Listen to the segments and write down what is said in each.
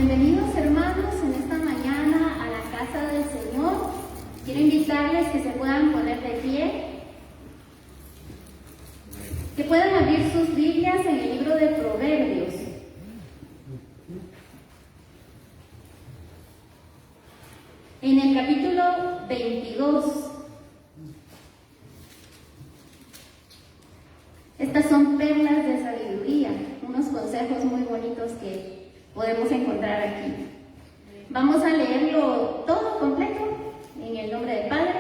Bienvenidos hermanos en esta mañana a la casa del Señor. Quiero invitarles que se puedan poner de pie, que puedan abrir sus Biblias en el libro de Proverbios. En el capítulo 22. Estas son perlas de sabiduría, unos consejos muy bonitos que podemos encontrar aquí. Vamos a leerlo todo completo en el nombre del Padre,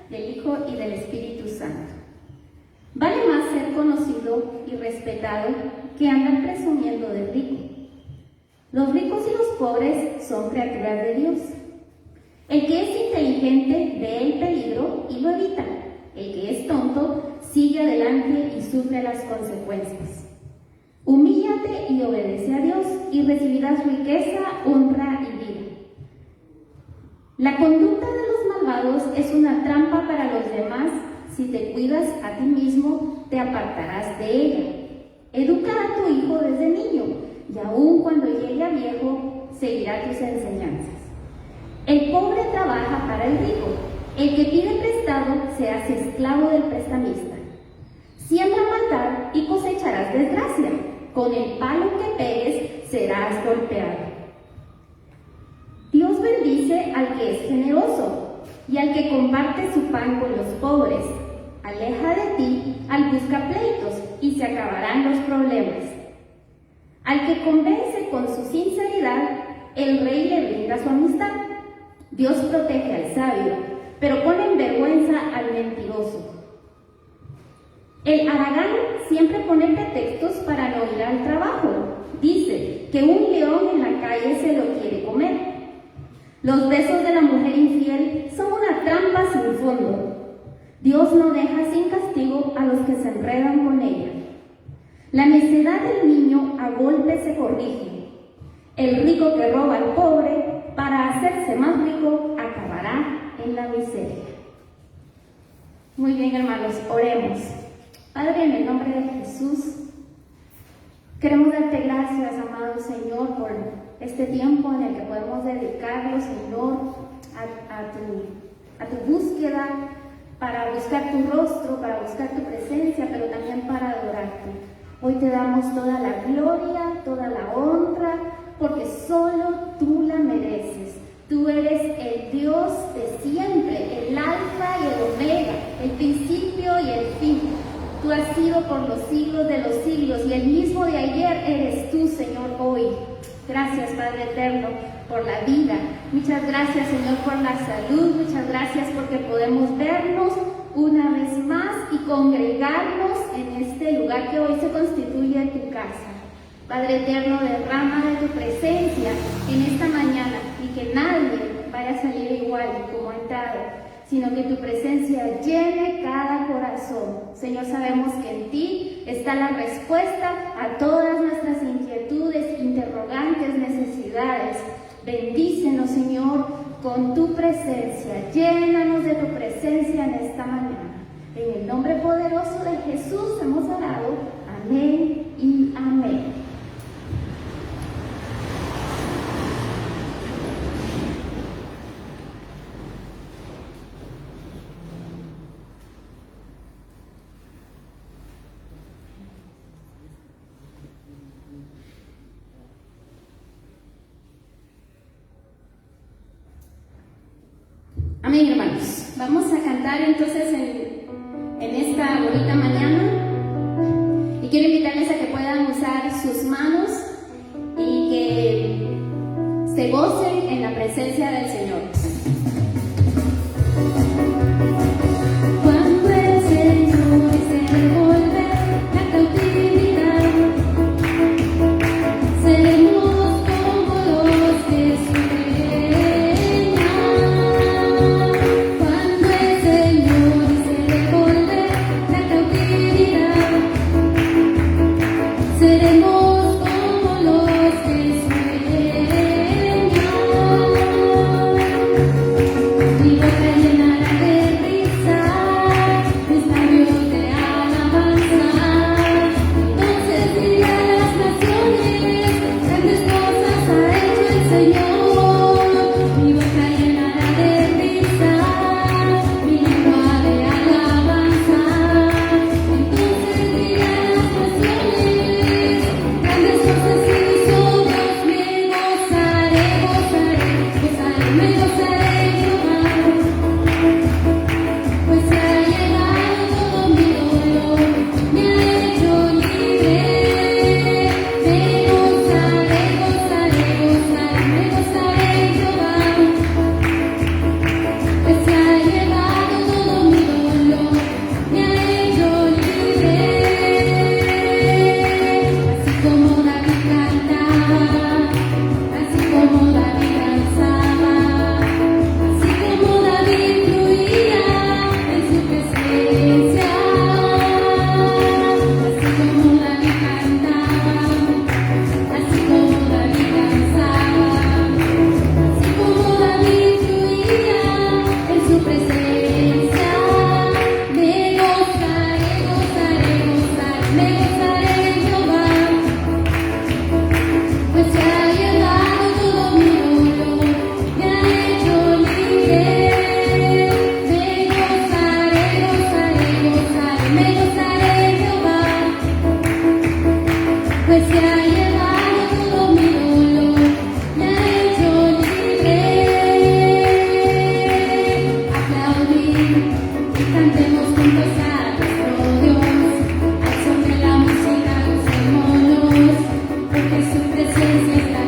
del Hijo y del Espíritu Santo. Vale más ser conocido y respetado que andar presumiendo de rico. Los ricos y los pobres son criaturas de Dios. El que es inteligente ve el peligro y lo evita. El que es tonto sigue adelante y sufre las consecuencias. Humíllate y obedece a Dios y recibirás riqueza, honra y vida. La conducta de los malvados es una trampa para los demás. Si te cuidas a ti mismo, te apartarás de ella. Educa a tu hijo desde niño y aun cuando llegue a viejo, seguirá tus enseñanzas. El pobre trabaja para el rico. El que pide prestado se hace esclavo del prestamista. Siembra maldad y cosecharás desgracia. Con el palo que pegues serás golpeado. Dios bendice al que es generoso y al que comparte su pan con los pobres. Aleja de ti al buscapleitos y se acabarán los problemas. Al que convence con su sinceridad, el rey le brinda su amistad. Dios protege al sabio, pero pone en vergüenza al mentiroso. El haragán siempre pone pretextos para no ir al trabajo. Dice que un león en la calle se lo quiere comer. Los besos de la mujer infiel son una trampa sin fondo. Dios no deja sin castigo a los que se enredan con ella. La necedad del niño a golpe se corrige. El rico que roba al pobre para hacerse más rico acabará en la miseria. Muy bien, hermanos, oremos. Padre, en el nombre de Jesús, queremos darte gracias, amado Señor, por este tiempo en el que podemos dedicarlo, Señor, a tu búsqueda, para buscar tu rostro, para buscar tu presencia, pero también para adorarte. Hoy te damos toda la gloria, toda la honra, porque solo tú la mereces. Tú eres el Dios de siempre, el alfa y el omega, el principio y el fin. Tú has sido por los siglos de los siglos y el mismo de ayer eres tú, Señor, hoy. Gracias, Padre eterno, por la vida. Muchas gracias, Señor, por la salud. Muchas gracias porque podemos vernos una vez más y congregarnos en este lugar que hoy se constituye tu casa. Padre eterno, derrama de tu presencia en esta mañana y que nadie vaya a salir igual como ha entrado, sino que tu presencia llene cada corazón. Señor, sabemos que en ti está la respuesta a todas nuestras inquietudes, interrogantes, necesidades. Bendícenos, Señor, con tu presencia. Llénanos de tu presencia en esta mañana. En el nombre poderoso de Jesús hemos orado. Amén y amén. Amén, hermanos. Vamos a cantar entonces en esta bonita mañana y quiero invitarles a que puedan usar sus manos y que se gocen en la presencia del Señor. Cuando el Señor se devuelve la cautividad, seremos como los que sueñan. Cuando el Señor se devuelve la cautividad, seremos como los que sueñan. pues se ha llevado todo mi dolor, me ha hecho libre. Me gozaré, gozaré, gozaré, me gozaré en Jehová, pues se ha llevado todo mi dolor, me ha hecho libre. Aplaudir y cantemos juntos a nuestro Dios, al son de la música gocémonos, porque su presencia está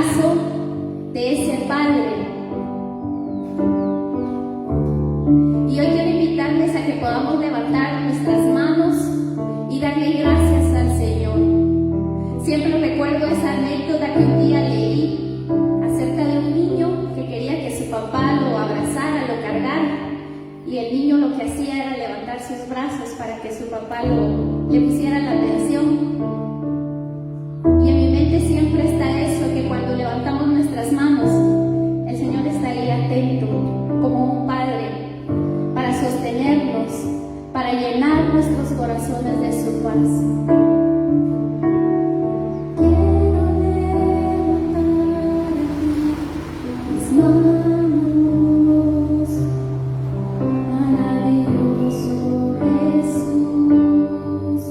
abrazo de ese Padre. Y hoy quiero invitarles a que podamos levantar nuestras manos y darle gracias al Señor. Siempre recuerdo esa anécdota que un día leí acerca de un niño que quería que su papá lo abrazara, lo cargara, y el niño lo que hacía era levantar sus brazos para que su papá le pusiera la atención. Y en mi mente siempre está eso, que cuando levantamos nuestras manos, el Señor está ahí atento, como un padre, para sostenernos, para llenar nuestros corazones de su paz. Maravilloso Jesús,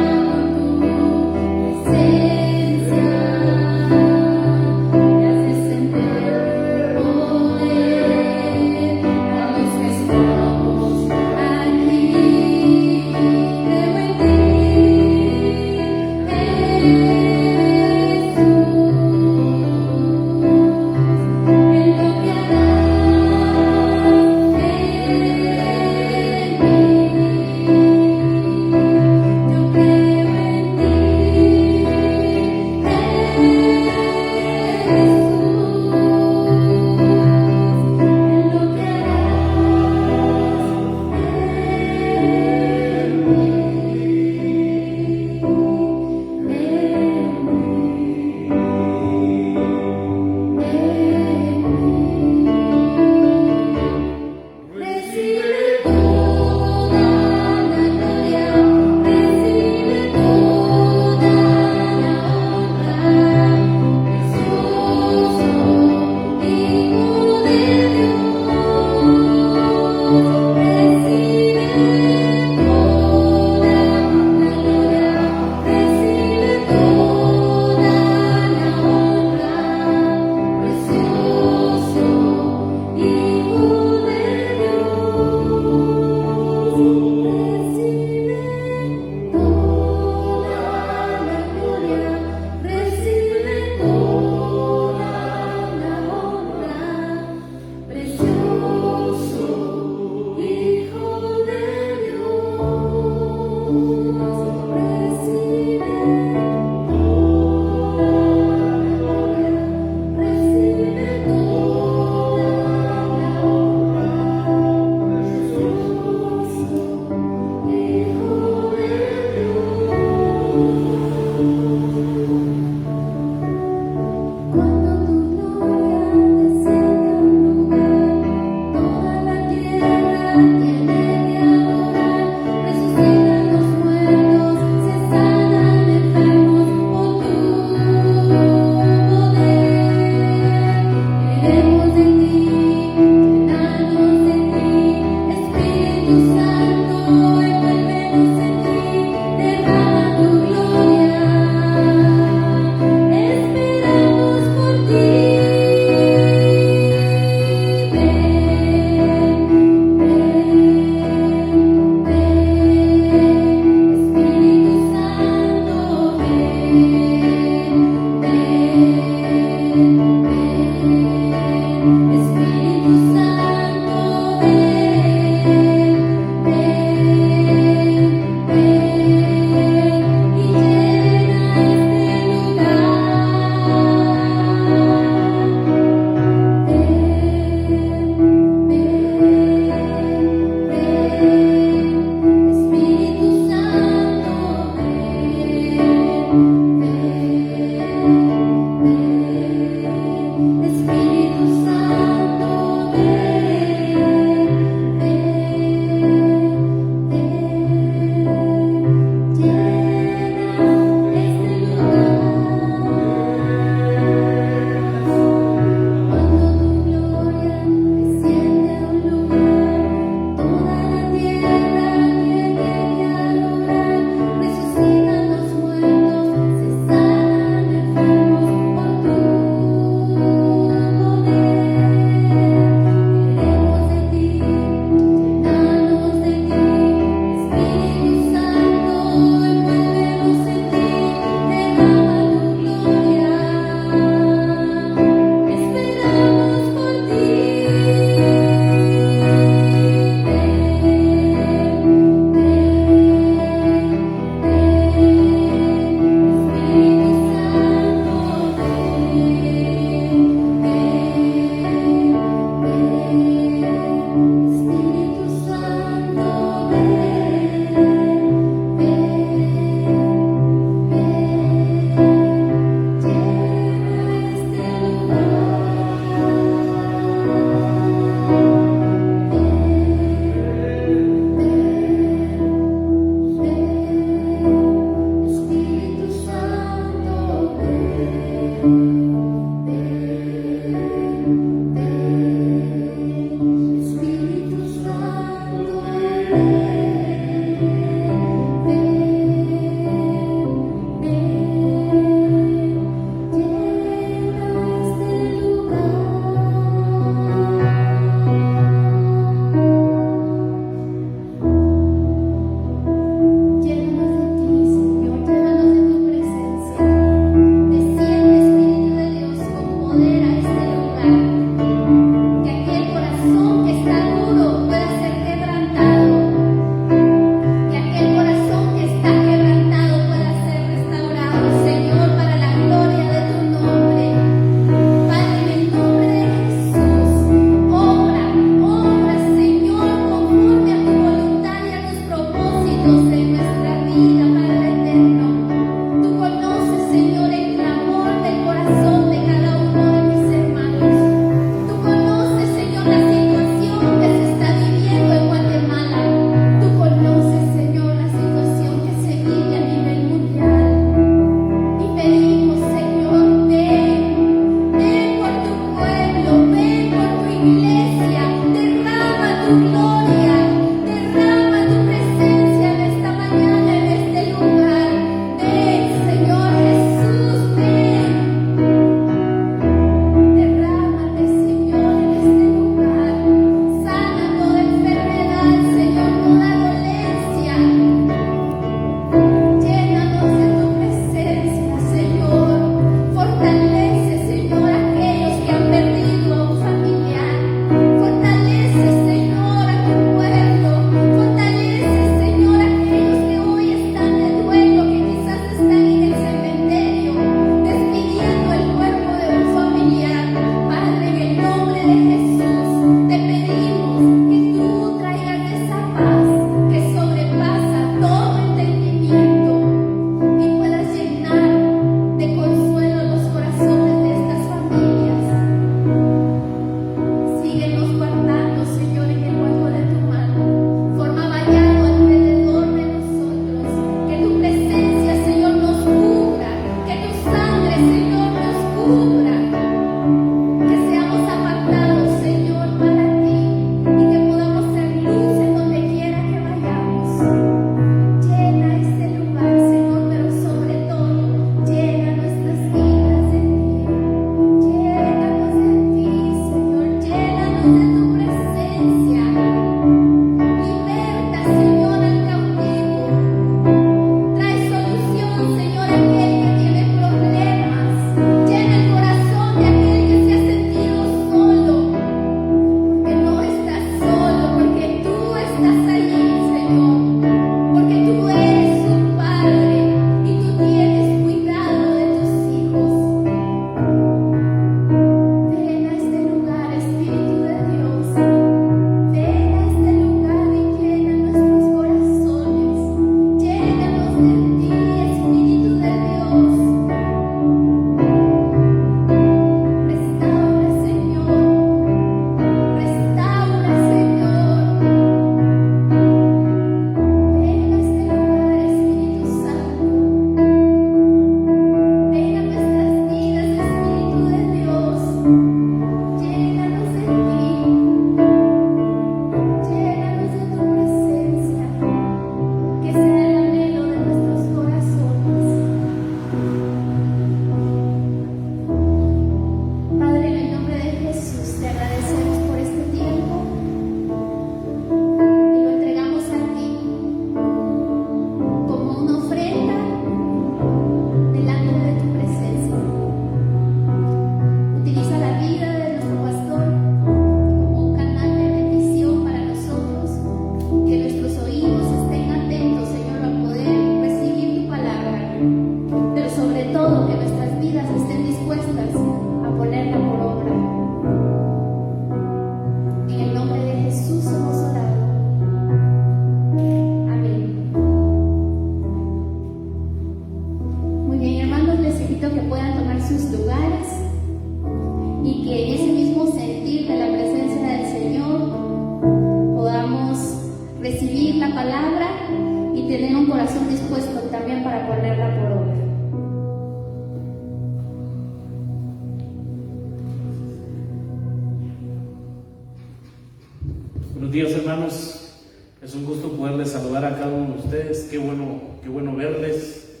Buenos días, hermanos. Es un gusto poderles saludar a cada uno de ustedes. Qué bueno verles.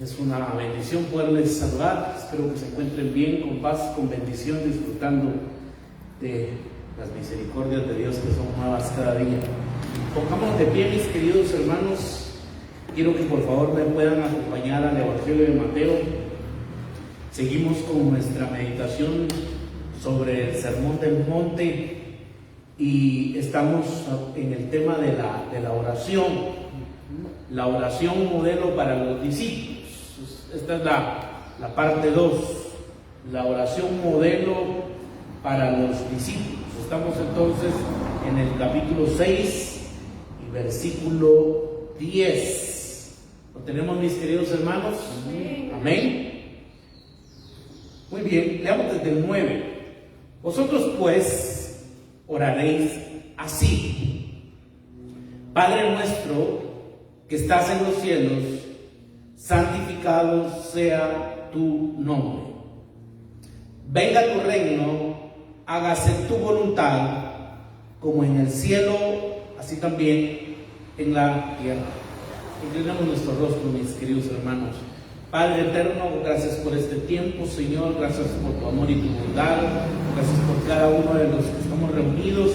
Es una bendición poderles saludar. Espero que se encuentren bien, con paz, con bendición, disfrutando de las misericordias de Dios que son nuevas cada día. Pongámonos de pie, mis queridos hermanos. Quiero que por favor me puedan acompañar al Evangelio de Mateo. Seguimos con nuestra meditación sobre el Sermón del Monte y estamos en el tema de la oración. La oración modelo para los discípulos. Esta es la parte 2. La oración modelo para los discípulos. Estamos entonces en el capítulo 6 y versículo 10. ¿Lo tenemos, mis queridos hermanos? Amén. Muy bien, leamos desde el 9. Vosotros pues oraréis así: Padre nuestro que estás en los cielos, santificado sea tu nombre. Venga tu reino, hágase tu voluntad, como en el cielo, así también en la tierra. Inclinamos nuestro rostro, mis queridos hermanos. Padre eterno, gracias por este tiempo, Señor, gracias por tu amor y tu bondad, gracias por cada uno de los que estamos reunidos.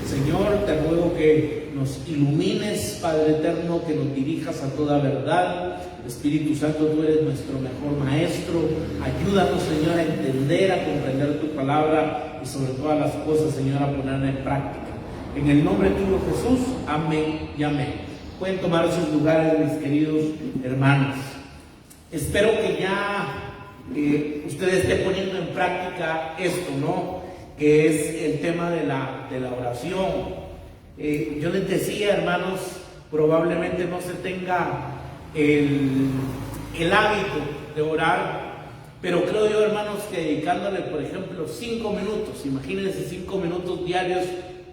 Señor, te ruego que nos ilumines, Padre eterno, que nos dirijas a toda verdad. Espíritu Santo, tú eres nuestro mejor maestro. Ayúdanos, Señor, a entender, a comprender tu palabra y sobre todas las cosas, Señor, a ponerla en práctica. En el nombre de tuyo, Jesús, amén y amén. Pueden tomar sus lugares, mis queridos hermanos. Espero que ya ustedes estén poniendo en práctica esto, ¿no? Que es el tema de la oración. Yo les decía, hermanos, probablemente no se tenga el hábito de orar, pero creo yo, hermanos, que dedicándole, por ejemplo, 5 minutos, imagínense 5 minutos diarios,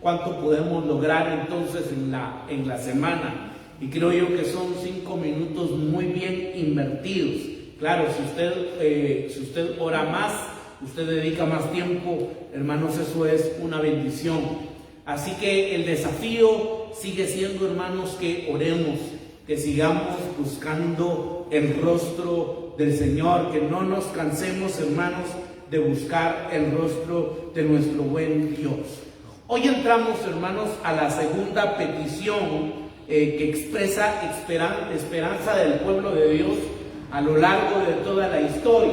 cuánto podemos lograr entonces en la semana. Y creo yo que son 5 minutos muy bien invertidos. Claro, si usted ora más, usted dedica más tiempo, hermanos, eso es una bendición. Así que el desafío sigue siendo, hermanos, que oremos, que sigamos buscando el rostro del Señor, que no nos cansemos, hermanos, de buscar el rostro de nuestro buen Dios. Hoy entramos, hermanos, a la segunda petición que expresa esperanza del pueblo de Dios a lo largo de toda la historia.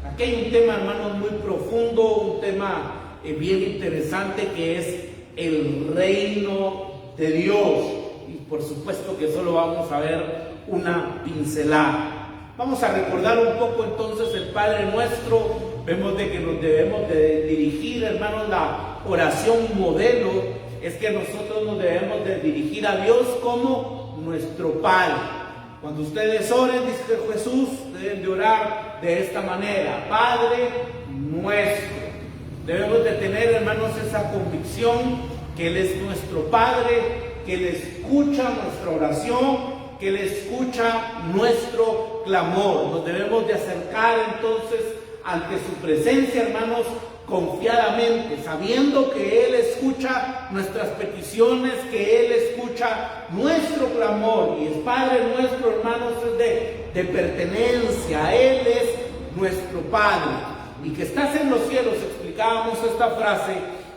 Aquí hay un tema, hermanos, muy profundo, un tema bien interesante, que es el reino de Dios. Y por supuesto que solo vamos a ver una pincelada. Vamos a recordar un poco entonces el Padre Nuestro. Vemos de que nos debemos de dirigir, hermanos, la oración modelo es que nosotros nos debemos de dirigir a Dios como nuestro Padre. Cuando ustedes oren, dice Jesús, deben de orar de esta manera: Padre nuestro. Debemos de tener, hermanos, esa convicción que Él es nuestro Padre, que Él escucha nuestra oración, que Él escucha nuestro clamor. Nos debemos de acercar entonces ante su presencia, hermanos, confiadamente, sabiendo que Él escucha nuestras peticiones, que Él escucha nuestro clamor. Y el Padre nuestro, hermanos, es de pertenencia. Él es nuestro Padre. Y que estás en los cielos, explicábamos esta frase,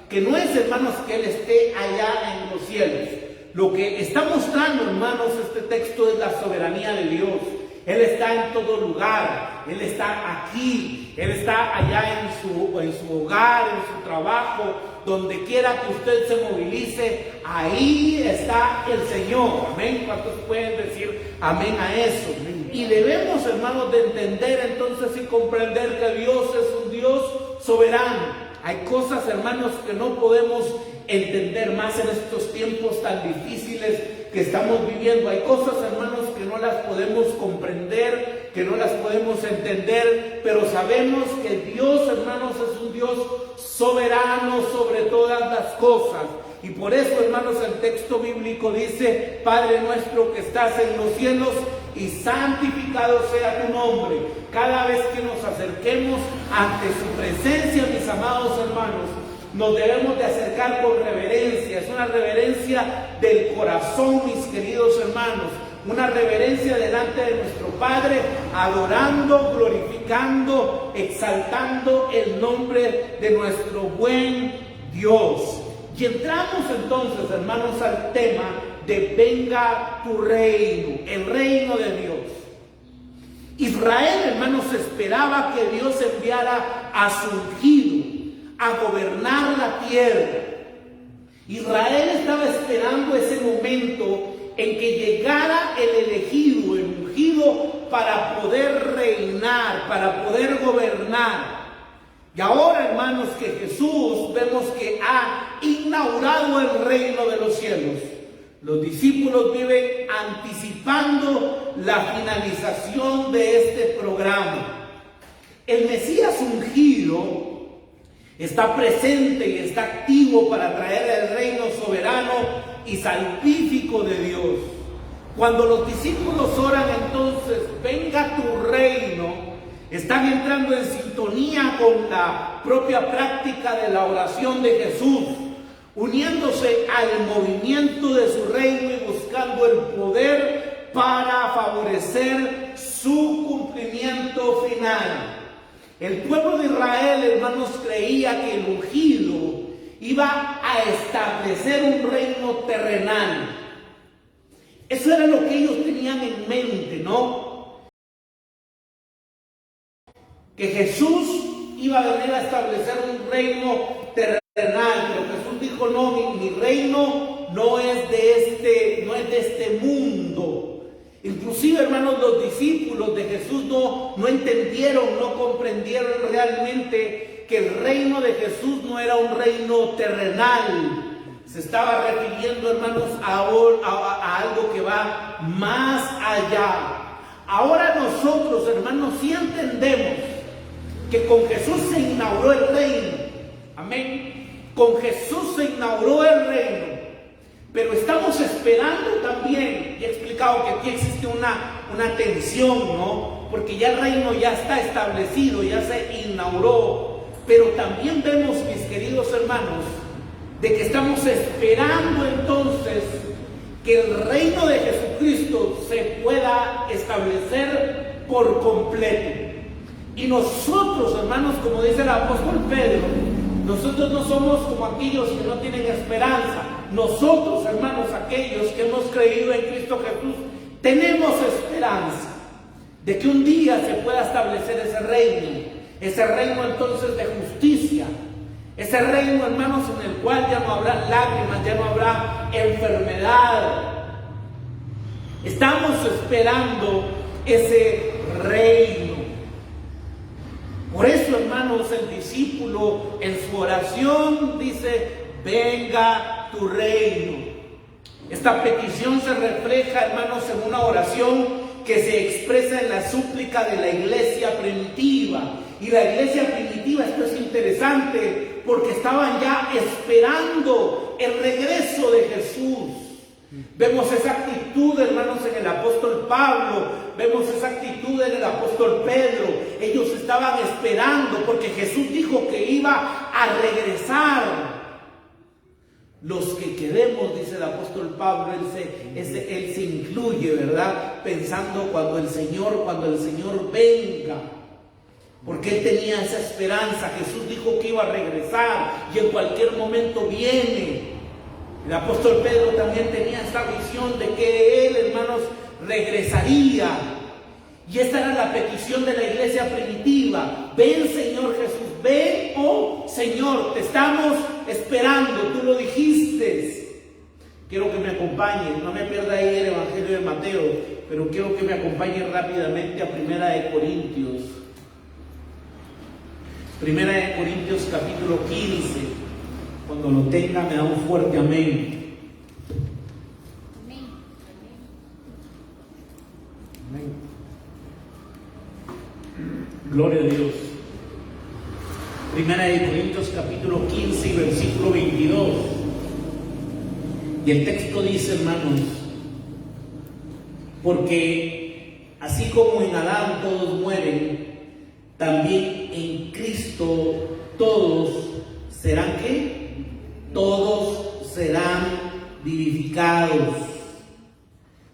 que no es, hermanos, que Él esté allá en los cielos. Lo que está mostrando, hermanos, este texto es la soberanía de Dios. Él está en todo lugar, Él está aquí, Él está allá en su hogar, en su trabajo, donde quiera que usted se movilice, ahí está el Señor. Amén. ¿Cuántos pueden decir amén a eso? Y debemos, hermanos, de entender entonces y comprender que Dios es un Dios soberano. Hay cosas, hermanos, que no podemos entender más en estos tiempos tan difíciles que estamos viviendo. Hay cosas, hermanos, que no las podemos comprender, que no las podemos entender, pero sabemos que Dios, hermanos, es un Dios soberano sobre todas las cosas. Y por eso, hermanos, el texto bíblico dice: Padre nuestro que estás en los cielos, y santificado sea tu nombre. Cada vez que nos acerquemos ante su presencia, mis amados hermanos, nos debemos de acercar con reverencia. Es una reverencia del corazón, mis queridos hermanos, una reverencia delante de nuestro Padre, adorando, glorificando, exaltando el nombre de nuestro buen Dios. Y entramos entonces, hermanos, al tema de venga tu reino, el reino de Dios. Israel, hermanos, esperaba que Dios enviara a su ungido a gobernar la tierra. Israel estaba esperando ese momento en que llegara el elegido, el ungido, para poder reinar, para poder gobernar. Y ahora, hermanos, que Jesús vemos que ha inaugurado el reino de los cielos. Los discípulos viven anticipando la finalización de este programa. El Mesías ungido está presente y está activo para traer el reino soberano y salvífico de Dios. Cuando los discípulos oran entonces, venga tu reino, están entrando en sintonía con la propia práctica de la oración de Jesús, uniéndose al movimiento de su reino y buscando el poder para favorecer su cumplimiento final. El pueblo de Israel, hermanos, creía que el ungido iba a establecer un reino terrenal. Eso era lo que ellos tenían en mente, ¿no? Que Jesús iba a venir a establecer un reino terrenal, pero Jesús dijo: no, mi reino no es de este mundo. Inclusive, hermanos, los discípulos de Jesús no entendieron, no comprendieron realmente que el reino de Jesús no era un reino terrenal. Se estaba refiriendo, hermanos, a algo que va más allá. Ahora nosotros, hermanos, sí entendemos que con Jesús se inauguró el reino. Amén. Con Jesús se inauguró el reino. Pero estamos esperando también, y he explicado que aquí existe una tensión, ¿no? Porque ya el reino ya está establecido, ya se inauguró. Pero también vemos, mis queridos hermanos, de que estamos esperando entonces que el reino de Jesucristo se pueda establecer por completo. Y nosotros, hermanos, como dice el apóstol Pedro, nosotros no somos como aquellos que no tienen esperanza. Nosotros, hermanos, aquellos que hemos creído en Cristo Jesús, tenemos esperanza de que un día se pueda establecer ese reino entonces de justicia, ese reino, hermanos, en el cual ya no habrá lágrimas, ya no habrá enfermedad. Estamos esperando ese reino. Por eso, hermanos, el discípulo en su oración dice: venga tu reino. Esta petición se refleja, hermanos, en una oración que se expresa en la súplica de la iglesia primitiva. Y la iglesia primitiva, esto es interesante, porque estaban ya esperando el regreso de Jesús. Vemos esa actitud, hermanos, en el apóstol Pablo, vemos esa actitud en el apóstol Pedro. Ellos estaban esperando porque Jesús dijo que iba a regresar. Los que queremos, dice el apóstol Pablo, él se incluye, ¿verdad? Pensando cuando el Señor venga. Porque él tenía esa esperanza. Jesús dijo que iba a regresar y en cualquier momento viene. El apóstol Pedro también tenía esta visión de que él, hermanos, regresaría. Y esta era la petición de la iglesia primitiva. Ven, Señor Jesús, ven, oh Señor, te estamos esperando, tú lo dijiste. Quiero que me acompañen, no me pierda ahí el Evangelio de Mateo, pero quiero que me acompañen rápidamente a Primera de Corintios. Primera de Corintios capítulo 15. Cuando lo tenga me da un fuerte amén. Amén. Gloria a Dios. Primera de Corintios capítulo 15 y versículo 22. Y el texto dice, hermanos: porque así como en Adán todos mueren, también en Cristo todos serán ¿qué? Todos serán vivificados.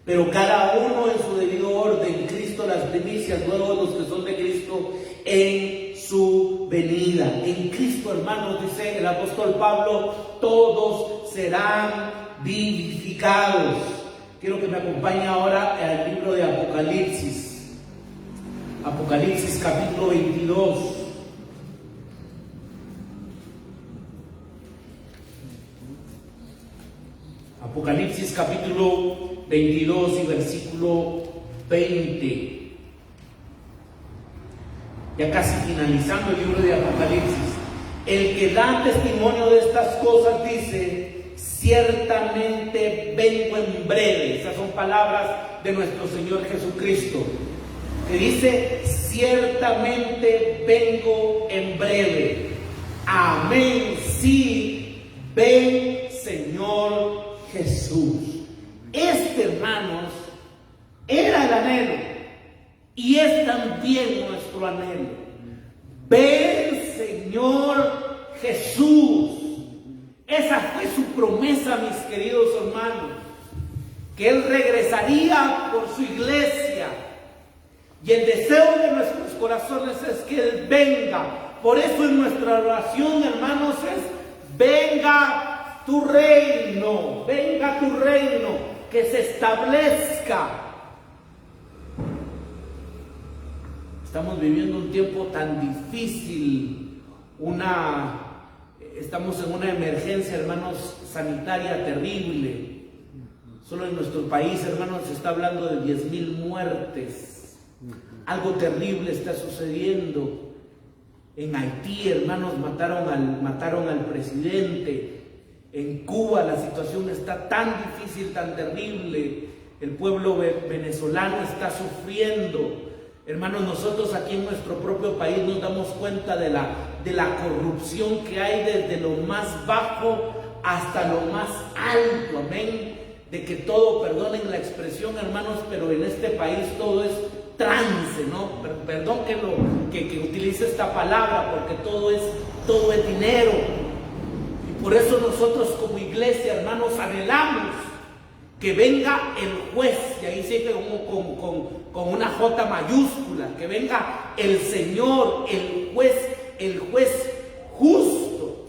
Pero cada uno en su debido orden. Cristo las primicias, luego los que son de Cristo en su venida. En Cristo, hermanos, dice el apóstol Pablo, todos serán vivificados. Quiero que me acompañe ahora al libro de Apocalipsis. Apocalipsis capítulo 22. Apocalipsis capítulo 22 y versículo 20. Ya casi finalizando el libro de Apocalipsis. El que da testimonio de estas cosas dice: ciertamente vengo en breve. Esas son palabras de nuestro Señor Jesucristo, que dice: ciertamente vengo en breve. Amén. Sí, ven, Señor Jesús. Hermanos, era el anhelo y es también nuestro nuestro anhelo. Ven, Señor Jesús. Esa fue su promesa, mis queridos hermanos, que Él regresaría por su iglesia. Y el deseo de nuestros corazones es que Él venga. Por eso en nuestra oración, hermanos, es: venga tu reino, que se establezca. Estamos viviendo un tiempo tan difícil, estamos en una emergencia, hermanos, sanitaria terrible. Solo en nuestro país, hermanos, se está hablando de 10,000 muertes. Algo terrible está sucediendo. En Haití, hermanos, mataron al presidente. En Cuba la situación está tan difícil, tan terrible. El pueblo venezolano está sufriendo. Hermanos, nosotros aquí en nuestro propio país nos damos cuenta de la corrupción que hay desde lo más bajo hasta lo más alto. Amén. De que todo, perdonen la expresión, hermanos, pero en este país todo es trance, ¿no? Perdón que utilice esta palabra, porque todo es dinero. Y por eso nosotros como iglesia, hermanos, anhelamos que venga el juez, y ahí sí que con una J mayúscula, que venga el Señor, el juez justo,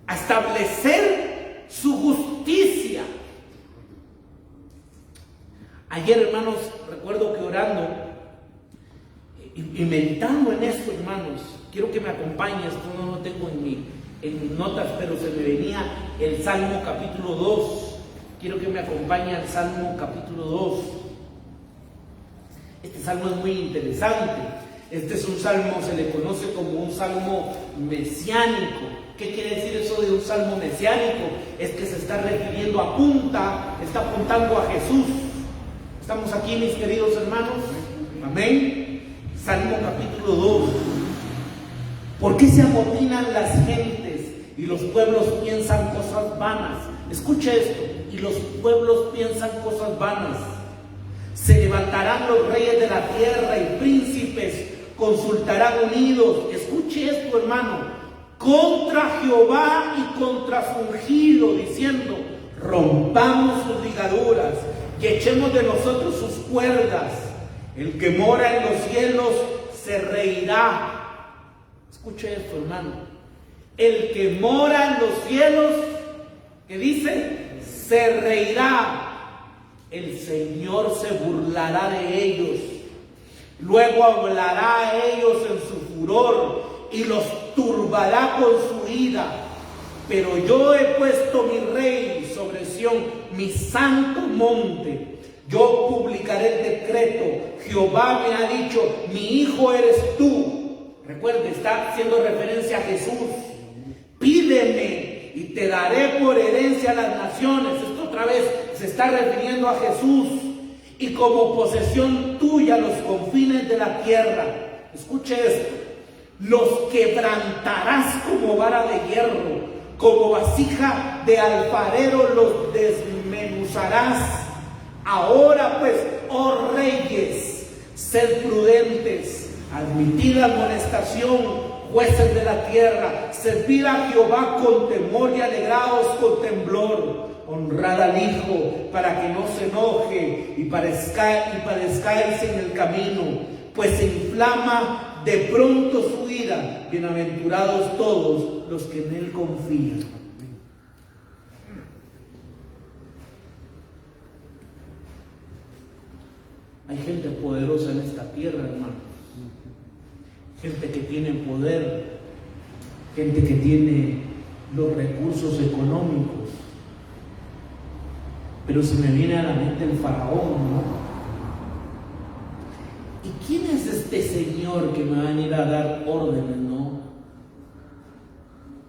a establecer su justicia. Ayer, hermanos, recuerdo que orando y meditando en esto, hermanos, quiero que me acompañes. Esto no lo tengo en mis notas, pero se me venía el Salmo capítulo 2. Quiero que me acompañe al Salmo capítulo 2. Este salmo es muy interesante. Este es un salmo, se le conoce como un salmo mesiánico. ¿Qué quiere decir eso de un salmo mesiánico? Es que se está refiriendo, está apuntando a Jesús. ¿Estamos aquí, mis queridos hermanos? Amén. Salmo capítulo 2. ¿Por qué se amotinan las gentes y los pueblos piensan cosas vanas? Escuche esto. Y los pueblos piensan cosas vanas. Se levantarán los reyes de la tierra y príncipes consultarán unidos. Escuche esto, hermano. Contra Jehová y contra su ungido, diciendo: rompamos sus ligaduras y echemos de nosotros sus cuerdas. El que mora en los cielos se reirá. Escuche esto, hermano. El que mora en los cielos, ¿qué dice? Se reirá. El Señor se burlará de ellos. Luego hablará a ellos en su furor y los turbará con su ira. Pero yo he puesto mi rey sobre Sión, mi santo monte. Yo publicaré el decreto. Jehová me ha dicho: mi hijo eres tú. Recuerde, está haciendo referencia a Jesús. Pídeme y te daré por herencia a las naciones. Esto otra vez se está refiriendo a Jesús. Y como posesión tuya los confines de la tierra. Escuche esto. Los quebrantarás como vara de hierro, como vasija de alfarero los desmenuzarás. Ahora pues, oh reyes, sed prudentes, admitid amonestación, jueces de la tierra, servid a Jehová con temor y alegraos con temblor. Honrad al Hijo para que no se enoje y padezcáis en el camino, pues se inflama de pronto su ira. Bienaventurados todos los que en Él confían. Hay gente poderosa en esta tierra, hermano. Gente que tiene poder, gente que tiene los recursos económicos. Pero se me viene a la mente el faraón, ¿no? ¿Y quién es este señor que me va a venir a dar órdenes, no?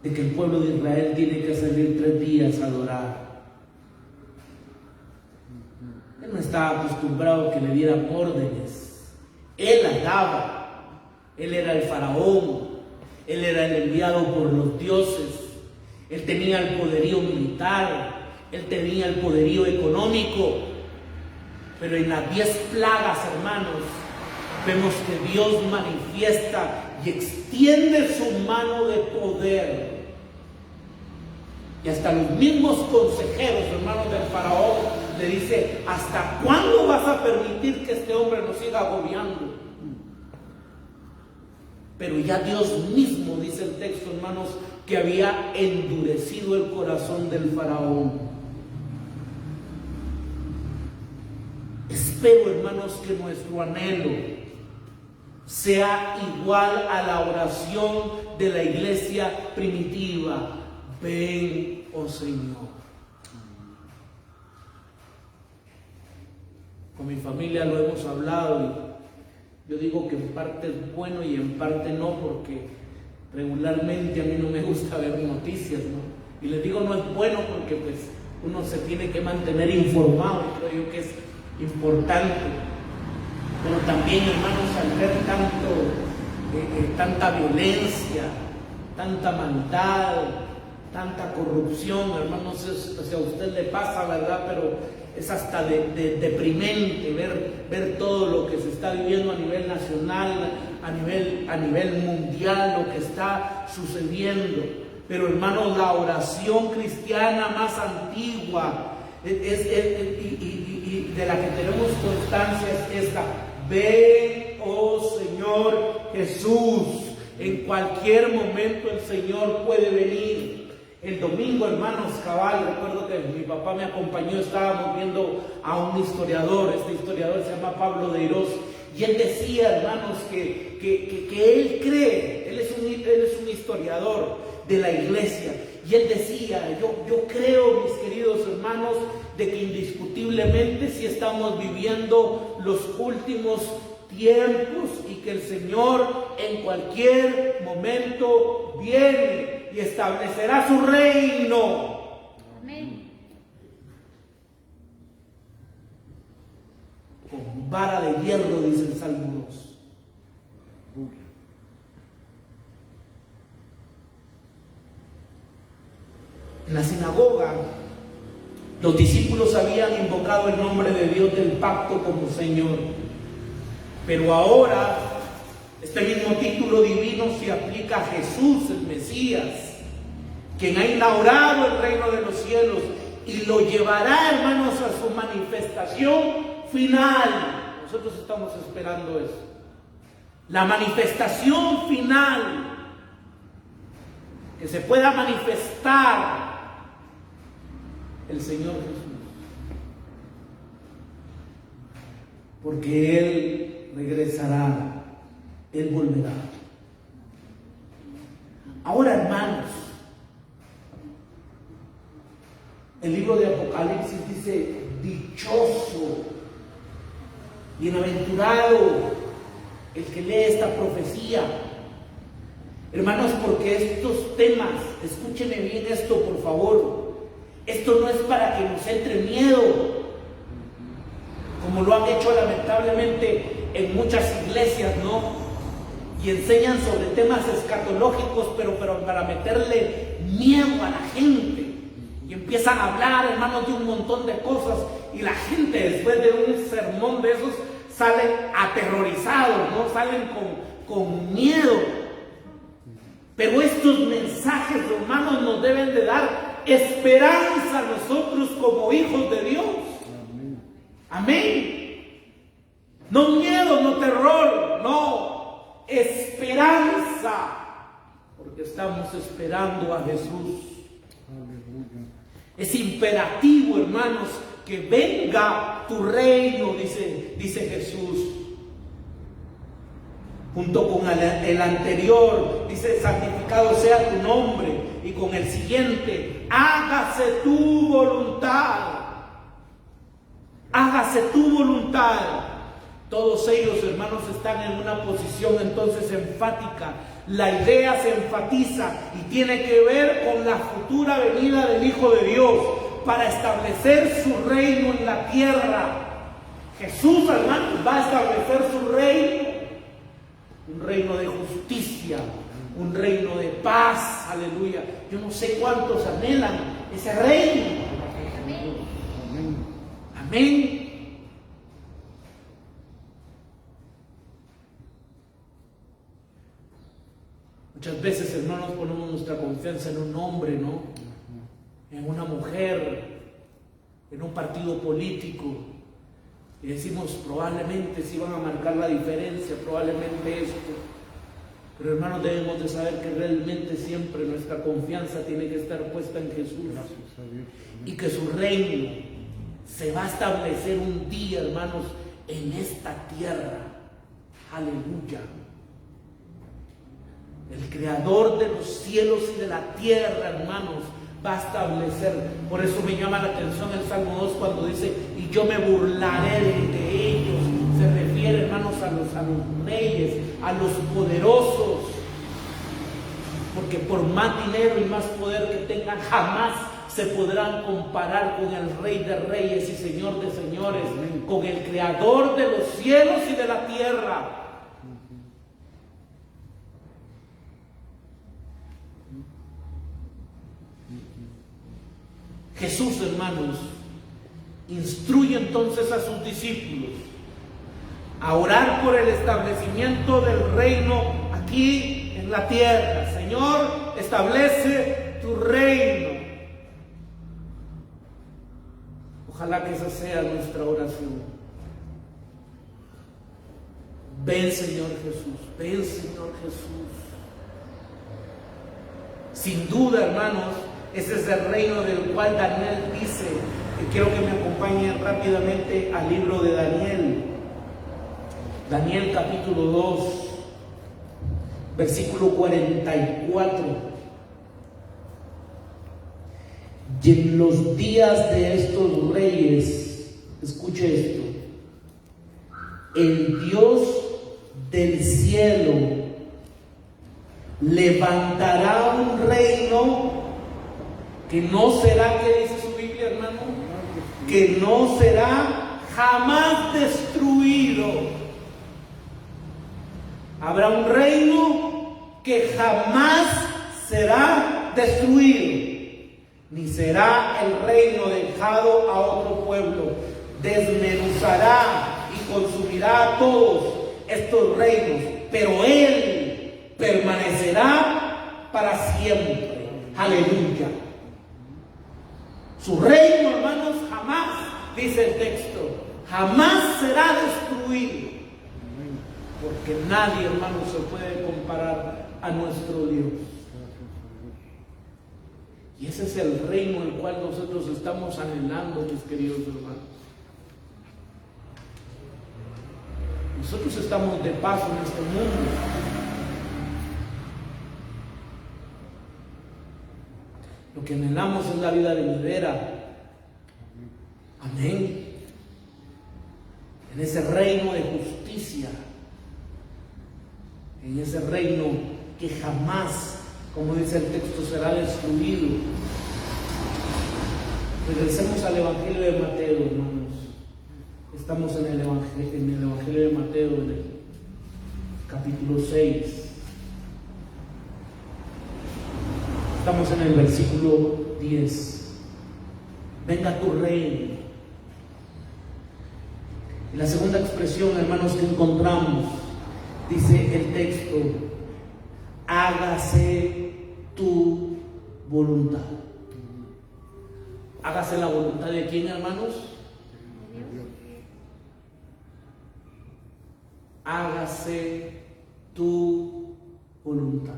De que el pueblo de Israel tiene que salir 3 días a adorar. Él no estaba acostumbrado a que le dieran órdenes. Él las daba. Él era el faraón. Él era el enviado por los dioses. Él tenía el poderío militar. Él tenía el poderío económico. Pero en las 10 plagas, hermanos, vemos que Dios manifiesta y extiende su mano de poder. Y hasta los mismos consejeros, hermanos del faraón, le dice: ¿hasta cuándo vas a permitir que este hombre nos siga agobiando? Pero ya Dios mismo, dice el texto, hermanos, que había endurecido el corazón del faraón. Espero, hermanos, que nuestro anhelo sea igual a la oración de la iglesia primitiva: ven, oh Señor. Con mi familia lo hemos hablado y yo digo que en parte es bueno y en parte no, porque regularmente a mí no me gusta ver noticias, ¿no? Y les digo no es bueno porque pues uno se tiene que mantener informado, creo yo que es importante. Pero también, hermanos, al ver tanta violencia, tanta maldad, tanta corrupción, hermanos, o sea, a usted le pasa, ¿verdad? Pero es hasta deprimente ver todo lo que se está viviendo a nivel nacional, a nivel mundial, lo que está sucediendo. Pero, hermanos, la oración cristiana más antigua y de la que tenemos constancia es esta: ven, oh Señor Jesús. En cualquier momento el Señor puede venir. El domingo, hermanos, cabal, recuerdo que mi papá me acompañó, estábamos viendo a un historiador. Este historiador se llama Pablo de Hirós, y él decía, hermanos, que él cree, él es un historiador de la iglesia, y él decía: yo creo, mis queridos hermanos, de que indiscutiblemente si estamos viviendo los últimos tiempos y que el Señor en cualquier momento viene y establecerá su reino. Amén. Con vara de hierro, dice el Salmo 2. En la sinagoga, los discípulos habían invocado el nombre de Dios del pacto como Señor. Pero ahora este mismo título divino se aplica a Jesús, el Mesías, quien ha inaugurado el reino de los cielos y lo llevará, hermanos, a su manifestación final. Nosotros estamos esperando eso. La manifestación final, que se pueda manifestar el Señor Jesús, porque Él regresará, Él volverá. Ahora, hermanos, el libro de Apocalipsis dice: dichoso, bienaventurado el que lee esta profecía. Hermanos, porque estos temas, escúchenme bien esto, por favor, esto no es para que nos entre miedo, como lo han hecho lamentablemente en muchas iglesias, ¿no? Y enseñan sobre temas escatológicos, pero para meterle miedo a la gente. Y empiezan a hablar, hermanos, de un montón de cosas, y la gente, después de un sermón de esos, salen aterrorizados, ¿no? Salen con miedo. Pero estos mensajes, hermanos, nos deben de dar esperanza a nosotros como hijos de Dios. Amén. No miedo, no terror, no, esperanza, porque estamos esperando a Jesús. Es imperativo, hermanos, que venga tu reino, dice Jesús. Junto con el anterior, dice: santificado sea tu nombre. Y con el siguiente: hágase tu voluntad. Hágase tu voluntad. Todos ellos, hermanos, están en una posición entonces enfática. La idea se enfatiza y tiene que ver con la futura venida del Hijo de Dios para establecer su reino en la tierra. Jesús, hermanos, va a establecer su reino, un reino de justicia, un reino de paz. Aleluya. Yo no sé cuántos anhelan ese reino. Amén. Amén. nuestra confianza en un hombre, ¿no? En una mujer, en un partido político, y decimos probablemente si van a marcar la diferencia, probablemente esto. Pero hermanos, debemos de saber que realmente siempre nuestra confianza tiene que estar puesta en Jesús, y que su reino se va a establecer un día, hermanos, en esta tierra. Aleluya. El creador de los cielos y de la tierra, hermanos, va a establecer. Por eso me llama la atención el Salmo 2 cuando dice: y yo me burlaré de ellos. Se refiere, hermanos, a los reyes, a los poderosos, porque por más dinero y más poder que tengan, jamás se podrán comparar con el Rey de Reyes y Señor de Señores, con el Creador de los cielos y de la tierra. Jesús, hermanos, instruye entonces a sus discípulos a orar por el establecimiento del reino aquí en la tierra. Señor, establece tu reino. Ojalá que esa sea nuestra oración. Ven, Señor Jesús, ven, Señor Jesús. Sin duda, hermanos, ese es el reino del cual Daniel dice. Y quiero que me acompañen rápidamente al libro de Daniel. Daniel capítulo 2, versículo 44. Y en los días de estos reyes, escuche esto, el Dios del cielo levantará un reino que no será, ¿qué dice su Biblia, hermano? Que no será jamás destruido. Habrá un reino que jamás será destruido, ni será el reino dejado a otro pueblo. Desmenuzará y consumirá a todos estos reinos, pero Él permanecerá para siempre. Aleluya. Su reino, hermanos, jamás, dice el texto, jamás será destruido. Porque nadie, hermanos, se puede comparar a nuestro Dios. Y ese es el reino el cual nosotros estamos anhelando, mis queridos hermanos. Nosotros estamos de paso en este mundo. Lo que anhelamos es la vida venidera. Amén. En ese reino de justicia. En ese reino que jamás, como dice el texto, será destruido. Regresemos al Evangelio de Mateo, hermanos. Estamos en el Evangelio de Mateo, en el capítulo 6. Estamos en el versículo 10. Venga tu reino. Y la segunda expresión, hermanos, que encontramos, dice el texto: hágase tu voluntad. Hágase la voluntad de quién, hermanos? Hágase tu voluntad.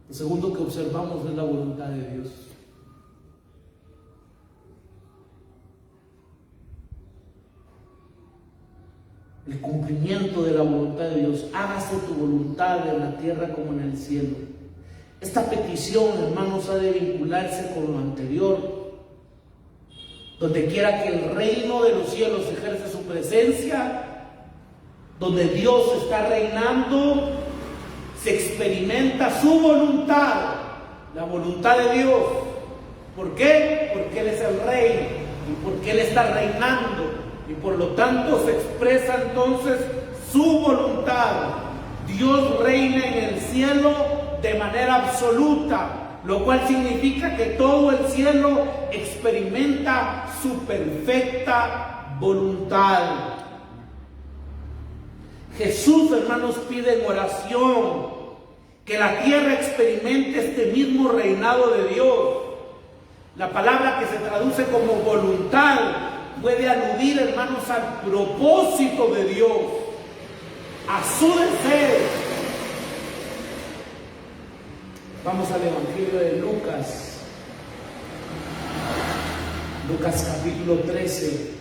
Lo segundo que observamos es la voluntad de Dios. El cumplimiento de la voluntad de Dios. Hágase tu voluntad en la tierra como en el cielo. Esta petición, hermanos, ha de vincularse con lo anterior. Donde quiera que el reino de los cielos ejerce su presencia, donde Dios está reinando, se experimenta su voluntad, la voluntad de Dios. ¿Por qué? Porque Él es el rey y porque Él está reinando. Y por lo tanto se expresa entonces su voluntad. Dios reina en el cielo de manera absoluta, lo cual significa que todo el cielo experimenta su perfecta voluntad. Jesús, hermanos, pide en oración que la tierra experimente este mismo reinado de Dios. La palabra que se traduce como voluntad puede aludir, hermanos, al propósito de Dios, a su deseo. Vamos al Evangelio de Lucas. Lucas capítulo 13.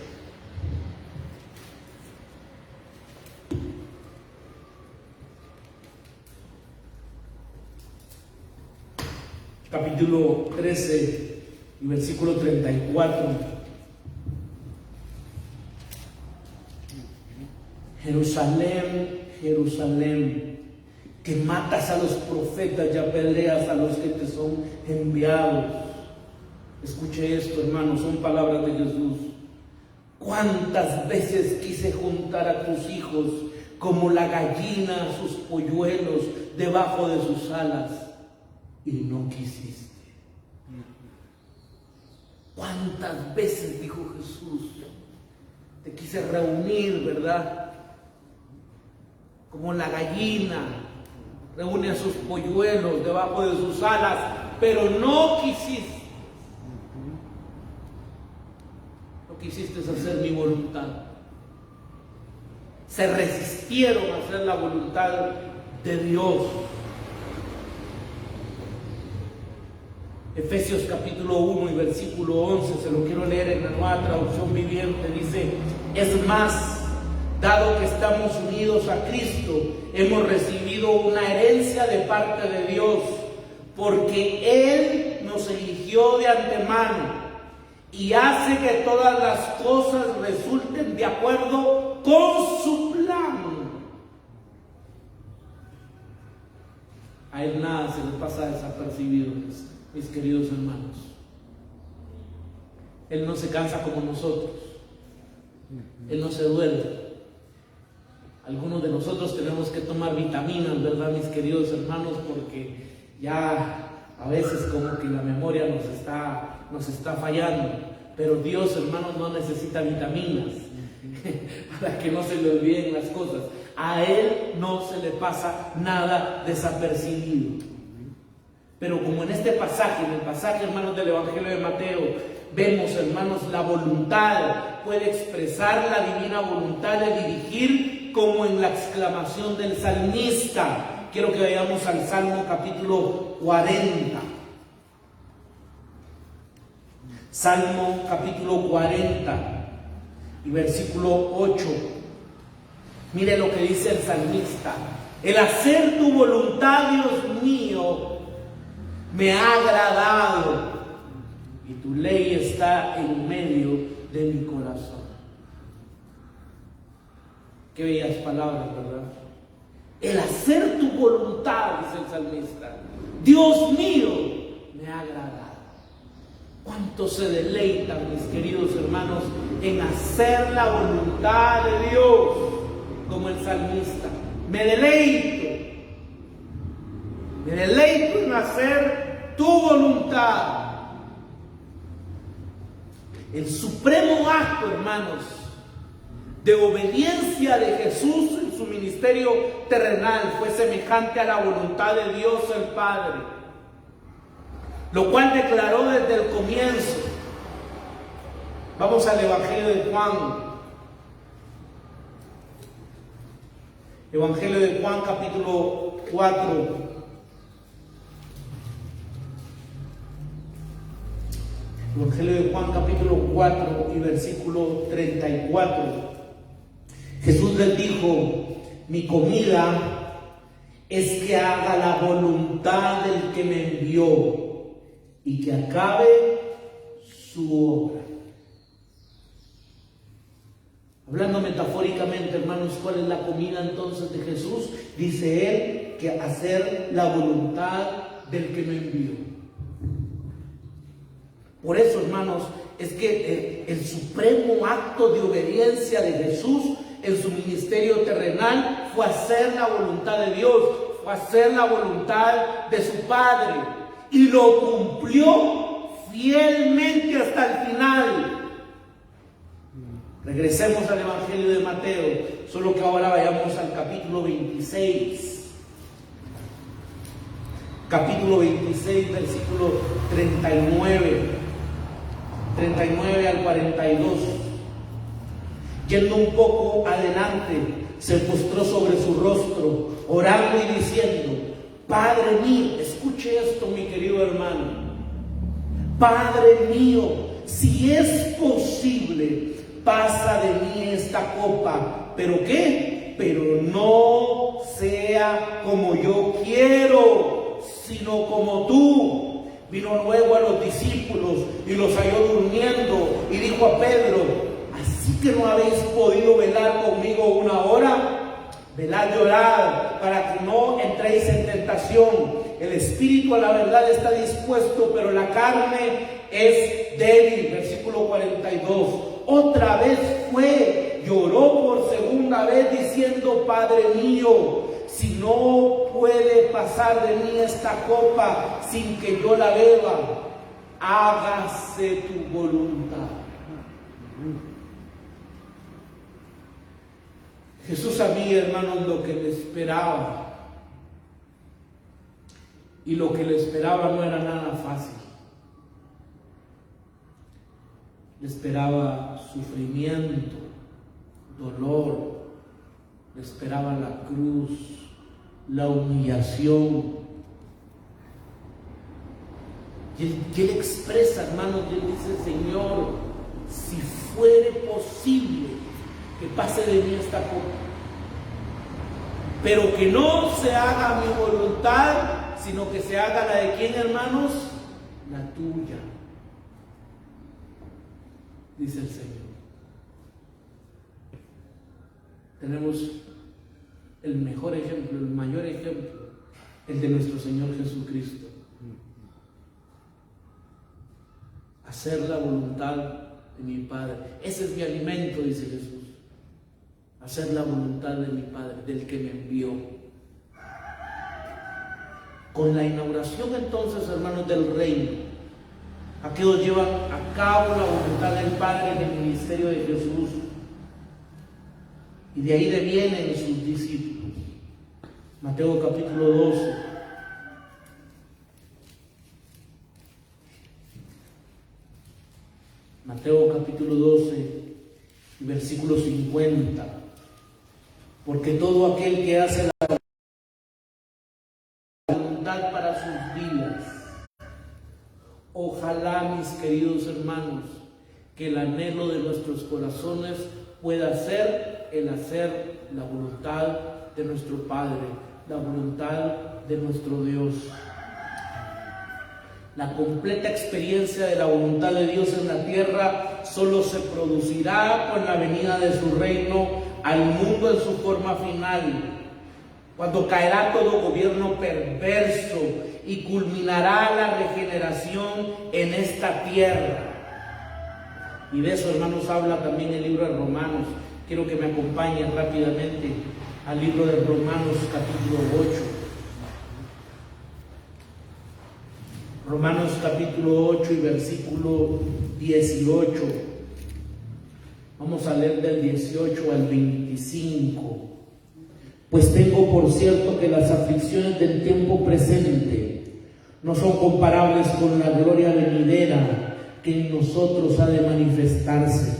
Capítulo 13 y versículo 34. Jerusalén, Jerusalén, que matas a los profetas y apedreas a los que te son enviados. Escuche esto, hermanos, son palabras de Jesús. ¿Cuántas veces quise juntar a tus hijos como la gallina a sus polluelos debajo de sus alas, y no quisiste? ¿Cuántas veces, dijo Jesús, te quise reunir, verdad? Como la gallina reúne a sus polluelos debajo de sus alas, pero no quisiste. No quisiste hacer mi voluntad. Se resistieron a hacer la voluntad de Dios. Efesios capítulo 1 y versículo 11, se lo quiero leer en la Nueva Traducción Viviente, dice: es más, dado que estamos unidos a Cristo, hemos recibido una herencia de parte de Dios, porque Él nos eligió de antemano y hace que todas las cosas resulten de acuerdo con su plan. A Él nada se le pasa desapercibido, mis queridos hermanos. Él no se cansa como nosotros. Él no se duele. Algunos de nosotros tenemos que tomar vitaminas, ¿verdad, mis queridos hermanos? Porque ya a veces como que la memoria nos está fallando. Pero Dios, hermanos, no necesita vitaminas para que no se le olviden las cosas. A Él no se le pasa nada desapercibido. Pero como en este pasaje, en el pasaje, hermanos, del Evangelio de Mateo, vemos, hermanos, la voluntad puede expresar la divina voluntad de dirigir, como en la exclamación del salmista. Quiero que vayamos al Salmo capítulo 40. Salmo capítulo 40 y versículo 8. Mire lo que dice el salmista: el hacer tu voluntad, Dios mío, me ha agradado, y tu ley está en medio de mi corazón. Qué bellas palabras, ¿verdad? El hacer tu voluntad, dice el salmista, Dios mío, me ha agradado. ¿Cuánto se deleitan, mis queridos hermanos, en hacer la voluntad de Dios? Como el salmista, me deleito en hacer tu voluntad. El supremo acto, hermanos, de obediencia de Jesús en su ministerio terrenal fue semejante a la voluntad de Dios el Padre, lo cual declaró desde el comienzo. Vamos al Evangelio de Juan. Evangelio de Juan capítulo 4. Evangelio de Juan capítulo 4 y versículo 34. Jesús les dijo: mi comida es que haga la voluntad del que me envió y que acabe su obra. Hablando metafóricamente, hermanos, ¿cuál es la comida entonces de Jesús? Dice Él que hacer la voluntad del que me envió. Por eso, hermanos, es que el supremo acto de obediencia de Jesús en su ministerio terrenal fue hacer la voluntad de Dios, fue hacer la voluntad de su Padre, y lo cumplió fielmente hasta el final. Regresemos al Evangelio de Mateo. solo que ahora vayamos al capítulo 26. Capítulo 26, versículo 39 al 42. Yendo un poco adelante, se postró sobre su rostro, orando y diciendo: Padre mío, escuche esto, mi querido hermano. Padre mío, si es posible, pasa de mí esta copa. ¿Pero qué? Pero no sea como yo quiero, sino como tú. Vino luego a los discípulos y los halló durmiendo y dijo a Pedro: ¿así que no habéis podido velar conmigo una hora? Velad y orad para que no entréis en tentación. El espíritu a la verdad está dispuesto, pero la carne es débil. Versículo 42. Otra vez fue, lloró por segunda vez diciendo: Padre mío, si no puede pasar de mí esta copa sin que yo la beba, hágase tu voluntad. Jesús sabía, hermanos, lo que le esperaba. Y lo que le esperaba no era nada fácil. Le esperaba sufrimiento, dolor, le esperaba la cruz, la humillación. Y él expresa, hermanos, y él dice: Señor, si fuere posible que pase de mí esta copa, pero que no se haga mi voluntad, sino que se haga la de ¿quién, hermanos? La tuya, dice el Señor. Tenemos el mejor ejemplo, el mayor ejemplo, el de nuestro Señor Jesucristo. Hacer la voluntad de mi Padre. Ese es mi alimento, dice Jesús. Hacer la voluntad de mi Padre, del que me envió. Con la inauguración entonces, hermanos, del reino, aquellos llevan a cabo la voluntad del Padre en el ministerio de Jesús. Y de ahí devienen sus discípulos. Mateo capítulo 12. Mateo capítulo 12, versículo 50. Porque todo aquel que hace la voluntad para sus vidas, ojalá, mis queridos hermanos, que el anhelo de nuestros corazones pueda ser el hacer la voluntad de nuestro Padre, la voluntad de nuestro Dios. La completa experiencia de la voluntad de Dios en la tierra solo se producirá con la venida de su reino al mundo en su forma final, cuando caerá todo gobierno perverso y culminará la regeneración en esta tierra. Y de eso, hermanos, habla también el libro de Romanos. Quiero que me acompañen rápidamente al libro de Romanos capítulo 8. Romanos capítulo 8 y versículo 18. Vamos a leer del 18 al 25. Pues tengo por cierto que las aflicciones del tiempo presente no son comparables con la gloria venidera que en nosotros ha de manifestarse.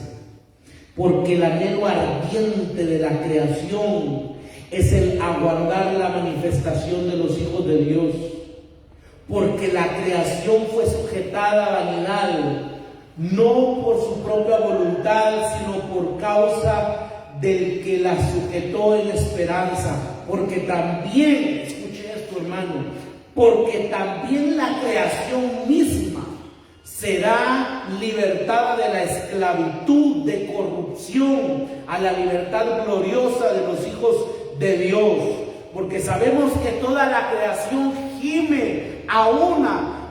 Porque el anhelo ardiente de la creación es el aguardar la manifestación de los hijos de Dios. Porque la creación fue sujetada a vanidad, no por su propia voluntad, sino por causa del que la sujetó en esperanza. Porque también, escuche esto, hermano, porque también la creación misma será libertada de la esclavitud de corrupción a la libertad gloriosa de los hijos de Dios. Porque sabemos que toda la creación gime a una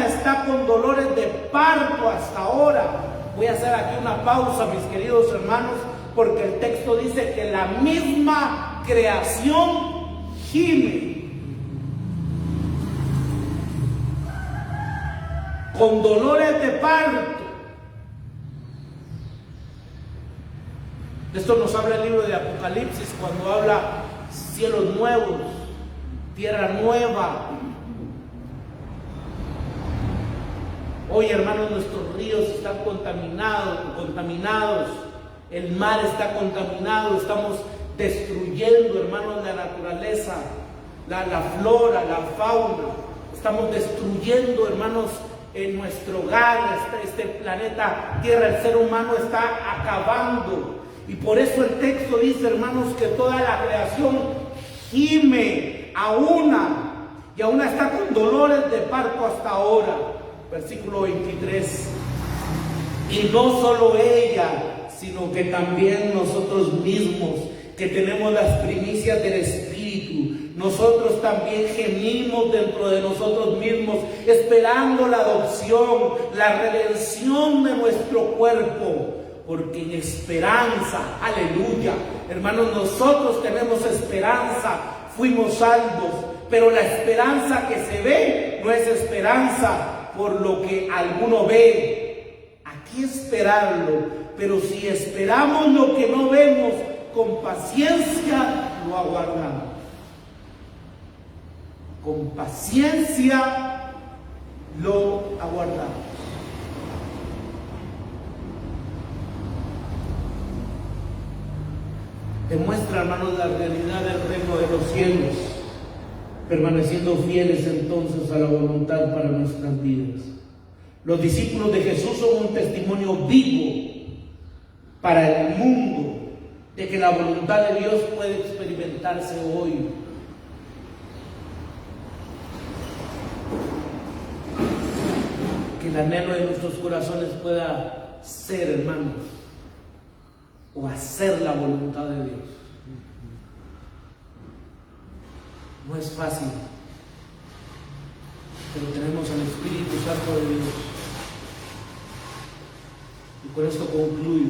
está con dolores de parto hasta ahora. Voy a hacer aquí una pausa, mis queridos hermanos, porque el texto dice que la misma creación gime con dolores de parto. De esto nos habla el libro de Apocalipsis cuando habla cielos nuevos, tierra nueva. Hoy, hermanos, nuestros ríos están contaminados, el mar está contaminado, estamos destruyendo, hermanos, la naturaleza, la flora, la fauna, estamos destruyendo, hermanos, en nuestro hogar, este planeta Tierra, el ser humano está acabando. Y por eso el texto dice, hermanos, que toda la creación gime a una, y a una está con dolores de parto hasta ahora. Versículo 23. Y no solo ella, sino que también nosotros mismos, que tenemos las primicias del Espíritu, nosotros también gemimos dentro de nosotros mismos, esperando la adopción, la redención de nuestro cuerpo. Porque en esperanza, aleluya, hermanos, nosotros tenemos esperanza, fuimos salvos, pero la esperanza que se ve no es esperanza por lo que alguno ve. Aquí esperarlo, pero si esperamos lo que no vemos, con paciencia lo aguardamos. Con paciencia lo aguardamos. Demuestra, hermanos, la realidad del reino de los cielos, permaneciendo fieles entonces a la voluntad para nuestras vidas. Los discípulos de Jesús son un testimonio vivo para el mundo de que la voluntad de Dios puede experimentarse hoy. Que el anhelo de nuestros corazones pueda ser, hermanos, o hacer la voluntad de Dios. No es fácil, pero tenemos al Espíritu Santo de Dios. Y con esto concluyo.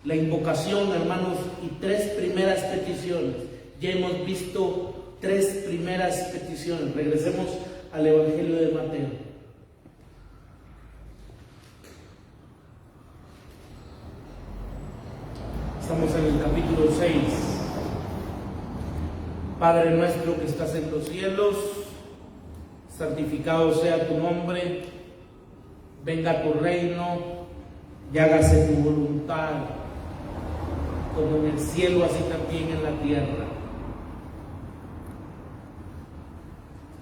La invocación, hermanos, y 3 primeras peticiones. Ya hemos visto 3 primeras peticiones. Regresemos al Evangelio de Mateo. Estamos en el capítulo 6. Padre nuestro que estás en los cielos, santificado sea tu nombre, venga tu reino y hágase tu voluntad, como en el cielo, así también en la tierra.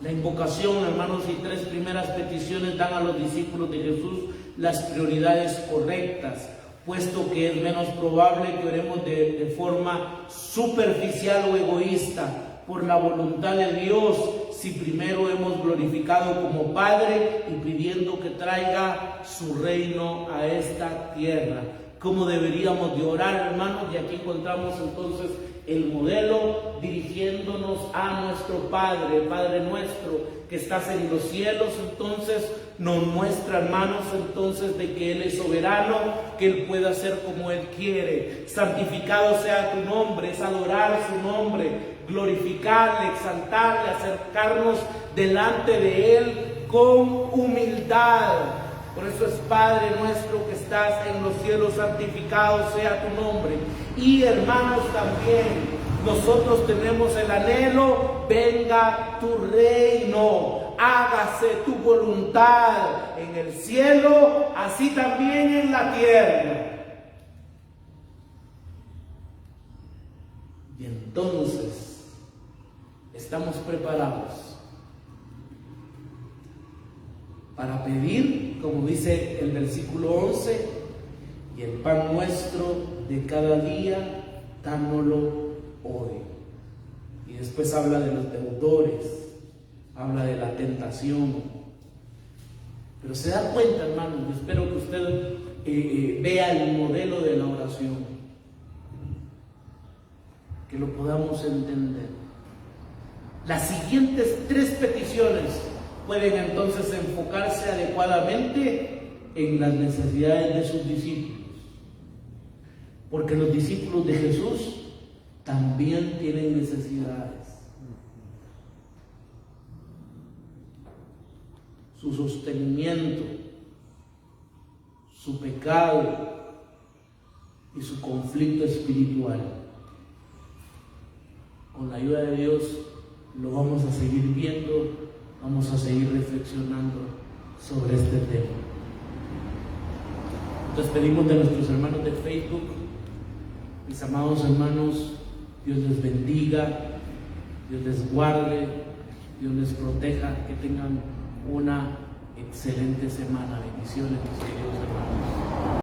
La invocación, hermanos, y 3 primeras peticiones dan a los discípulos de Jesús las prioridades correctas, puesto que es menos probable que oremos de forma superficial o egoísta por la voluntad de Dios, si primero hemos glorificado como Padre y pidiendo que traiga su reino a esta tierra. ¿Cómo deberíamos de orar, hermanos? Y aquí encontramos entonces el modelo, dirigiéndonos a nuestro Padre, Padre nuestro que estás en los cielos. Entonces nos muestra, hermanos, entonces de que Él es soberano, que Él puede hacer como Él quiere. Santificado sea tu nombre, es adorar su nombre, glorificarle, exaltarle, acercarnos delante de Él con humildad. Por eso es Padre nuestro que estás en los cielos, santificado sea tu nombre. Y hermanos, también nosotros tenemos el anhelo, venga tu reino, hágase tu voluntad en el cielo, así también en la tierra. Y entonces estamos preparados para pedir, como dice el versículo 11, y el pan nuestro de cada día, dánoslo hoy. Y después habla de los deudores, habla de la tentación. Pero se da cuenta, hermanos, yo espero que usted vea el modelo de la oración, que lo podamos entender. Las siguientes 3 peticiones pueden entonces enfocarse adecuadamente en las necesidades de sus discípulos, porque los discípulos de Jesús también tienen necesidades. Su sostenimiento, su pecado y su conflicto espiritual. Con la ayuda de Dios lo vamos a seguir viendo, vamos a seguir reflexionando sobre este tema. Entonces pedimos de nuestros hermanos de Facebook, mis amados hermanos, Dios les bendiga, Dios les guarde, Dios les proteja, que tengan una excelente semana. Bendiciones, mis queridos hermanos.